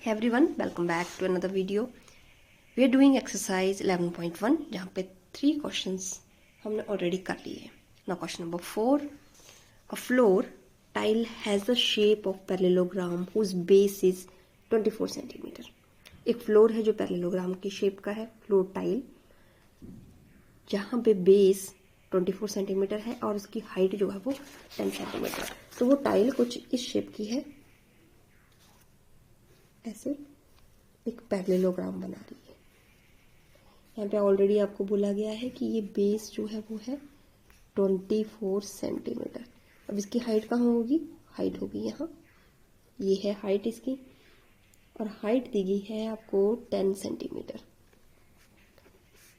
Hey everyone, welcome back to another video. We are doing exercise 11.1 जहाँ पे 3 questions हमने already कर लिए. Now question number 4. A floor tile has the shape of parallelogram whose base is 24 centimeter. एक floor है जो parallelogram की shape का है, फ्लोर टाइल, जहाँ पे बेस 24 सेंटीमीटर है और उसकी हाइट जो है वो 10 सेंटीमीटर. तो वो टाइल कुछ इस शेप की है, ऐसे एक पैरेललोग्राम बना रही है. यहाँ पे ऑलरेडी आपको बोला गया है कि ये बेस जो है वो है 24 सेंटीमीटर. अब इसकी हाइट कहाँ होगी? हाइट होगी यहाँ, ये है हाइट इसकी, और हाइट दी गई है आपको 10 centimetre.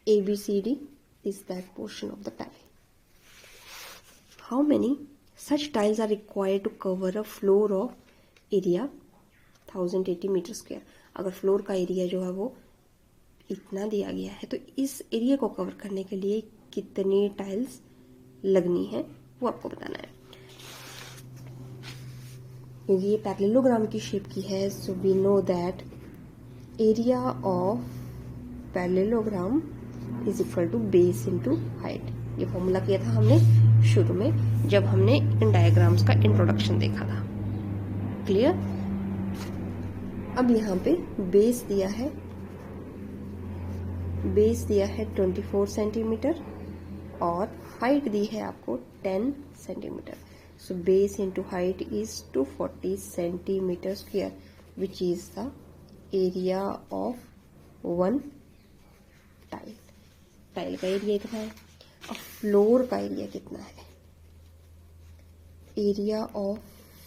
ABCD is that portion of the tile. How many such tiles are required to cover a floor of area 1080 metre square? अगर फ्लोर का एरिया जो है वो इतना दिया गया है तो इस एरिया को कवर करने के लिए कितनी टाइल्स लगनी है वो आपको बताना है. क्योंकि ये पैरेललोग्राम की शेप की है, so we know that area of parallelogram is equal to base into height. ये फॉर्मूला किया था हमने शुरू में जब हमने इन डायग्राम्स का इंट्रोडक्शन देखा था. क्लियर? अब यहाँ पे बेस दिया है 24 सेंटीमीटर और हाइट दी है आपको 10 centimetre. So base into height is 240 centimetre square which is the area of one tile. Tile का एरिया इतना है. और फ्लोर का एरिया कितना है? एरिया ऑफ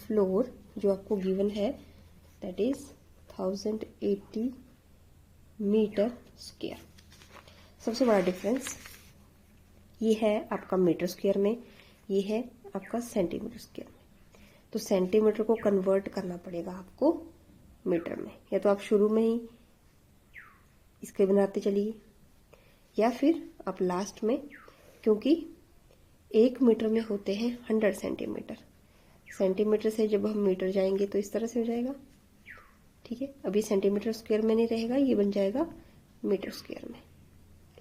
फ्लोर जो आपको गिवन है दैट इज 1080 मीटर स्क्वायर. सबसे बड़ा डिफरेंस ये है आपका मीटर स्क्वायर में, ये है आपका सेंटीमीटर स्क्वायर में. तो सेंटीमीटर को कन्वर्ट करना पड़ेगा आपको मीटर में, या तो आप शुरू में ही इसके बनाते चलिए या फिर आप लास्ट में, क्योंकि 1 मीटर में होते हैं 100 सेंटीमीटर. सेंटीमीटर से जब हम मीटर जाएंगे तो इस तरह से हो जाएगा. ठीक है, अभी सेंटीमीटर स्क्वायर में नहीं रहेगा, ये बन जाएगा मीटर स्क्वायर में.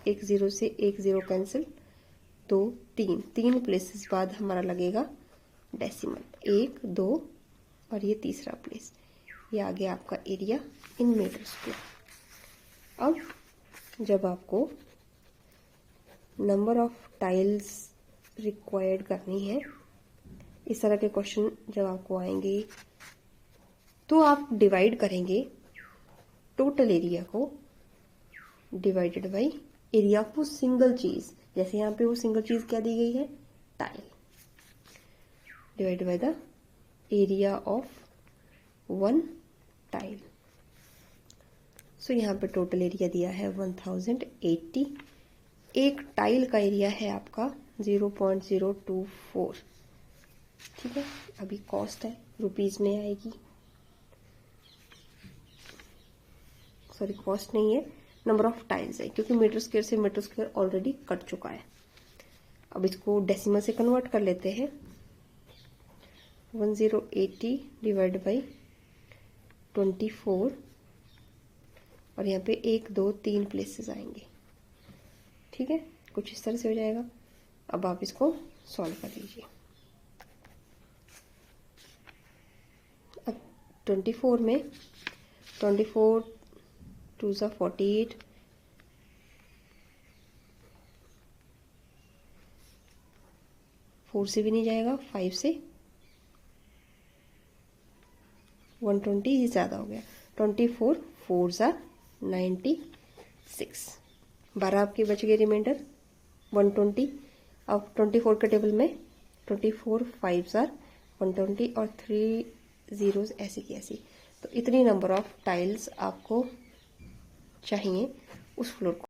1 0 से 1 0 कैंसिल, 2 3 प्लेसेस बाद हमारा लगेगा डेसिमल, 1 2 और ये तीसरा प्लेस. ये आ गया आपका एरिया इन मीटर स्क्वायर. अब जब आपको नंबर ऑफ टाइल्स रिक्वायर्ड करनी है, इस तरह के क्वेश्चन जब आपको आएंगे तो आप डिवाइड करेंगे टोटल एरिया को डिवाइडेड बाई एरिया ऑफ वो सिंगल चीज. जैसे यहाँ पे वो सिंगल चीज क्या दी गई है? Tile, divided by the area of one tile. So यहाँ पे टोटल एरिया दिया है 1080. एक टाइल का एरिया है आपका 0.024. ठीक है, अभी कॉस्ट है रुपीज में आएगी, सॉरी कॉस्ट नहीं है, नंबर ऑफ टाइल्स है, क्योंकि मीटर स्क्वायर से मीटर स्क्वायर ऑलरेडी कट चुका है. अब इसको डेसिमल से कन्वर्ट कर लेते हैं. 1080 डिवाइड बाई 24 और यहाँ पे 1 2 3 प्लेसेस आएंगे. ठीक है, कुछ इस तरह से हो जाएगा. अब आप इसको सॉल्व कर लीजिए. अब 24 में 24 2 सा 48, 4 से भी नहीं जाएगा, 5 से 120, ये ज़्यादा हो गया. 24 4 सा 96, 12 आपके बच गए रिमाइंडर 120. अब 24 के टेबल में 24 5 सा 120 और 3 जीरोस ऐसी की ऐसी. तो इतनी नंबर ऑफ टाइल्स आपको चाहिए उस फ्लोर को